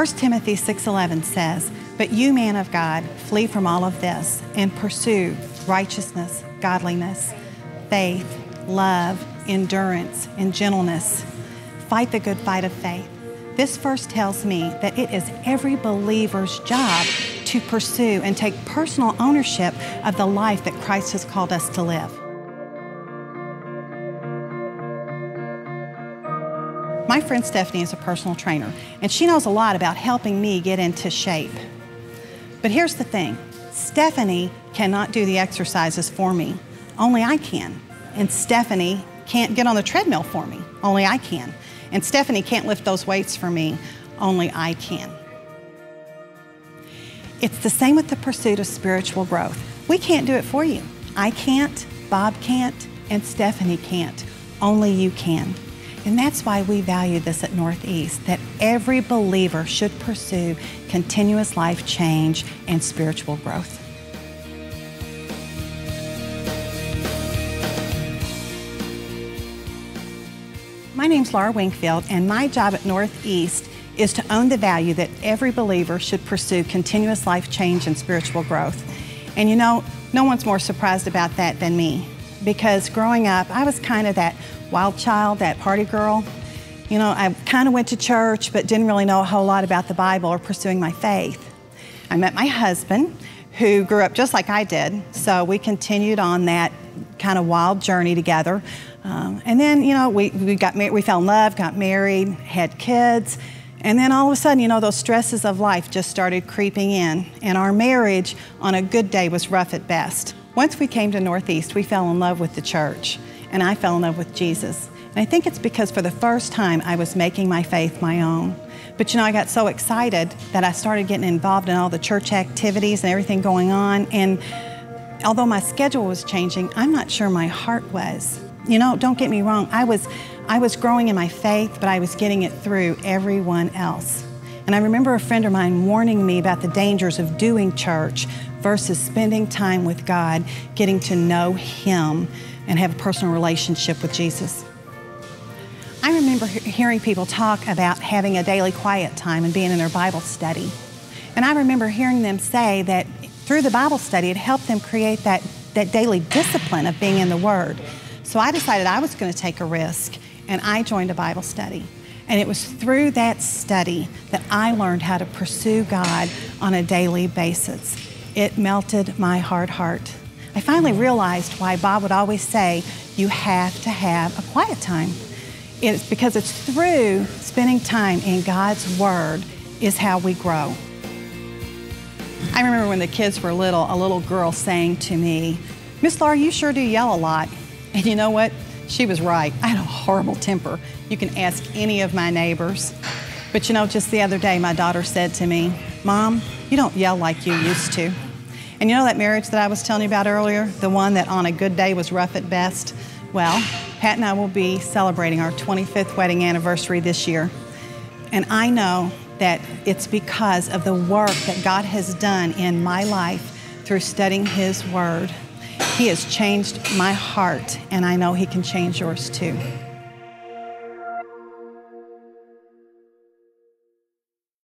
1 Timothy 6:11 says, "But you, man of God, flee from all of this and pursue righteousness, godliness, faith, love, endurance, and gentleness. Fight the good fight of faith." This verse tells me that it is every believer's job to pursue and take personal ownership of the life that Christ has called us to live. My friend Stephanie is a personal trainer, and she knows a lot about helping me get into shape. But here's the thing, Stephanie cannot do the exercises for me. Only I can. And Stephanie can't get on the treadmill for me. Only I can. And Stephanie can't lift those weights for me. Only I can. It's the same with the pursuit of spiritual growth. We can't do it for you. I can't, Bob can't, and Stephanie can't. Only you can. And that's why we value this at Northeast, that every believer should pursue continuous life change and spiritual growth. My name's Laura Wingfield, and my job at Northeast is to own the value that every believer should pursue continuous life change and spiritual growth. And you know, no one's more surprised about that than me, because growing up, I was kind of that wild child, that party girl. You know, I kind of went to church, but didn't really know a whole lot about the Bible or pursuing my faith. I met my husband, who grew up just like I did, so we continued on that kind of wild journey together. And then, you know, we got married, we fell in love, got married, had kids, and then all of a sudden, you know, those stresses of life just started creeping in, and our marriage on a good day was rough at best. Once we came to Northeast, we fell in love with the church, and I fell in love with Jesus. And I think it's because for the first time I was making my faith my own. But you know, I got so excited that I started getting involved in all the church activities and everything going on, and although my schedule was changing, I'm not sure my heart was. You know, don't get me wrong, I was growing in my faith, but I was getting it through everyone else. And I remember a friend of mine warning me about the dangers of doing church versus spending time with God, getting to know Him and have a personal relationship with Jesus. I remember hearing people talk about having a daily quiet time and being in their Bible study. And I remember hearing them say that through the Bible study, it helped them create that daily discipline of being in the Word. So I decided I was going to take a risk, and I joined a Bible study. And it was through that study that I learned how to pursue God on a daily basis. It melted my hard heart. I finally realized why Bob would always say, you have to have a quiet time. It's because it's through spending time in God's Word is how we grow. I remember when the kids were little, a little girl saying to me, "Miss Laura, you sure do yell a lot." And you know what? She was right. I had a horrible temper. You can ask any of my neighbors. But you know, just the other day, my daughter said to me, "Mom, you don't yell like you used to." And you know that marriage that I was telling you about earlier, the one that on a good day was rough at best? Well, Pat and I will be celebrating our 25th wedding anniversary this year. And I know that it's because of the work that God has done in my life through studying His Word. He has changed my heart, and I know He can change yours too.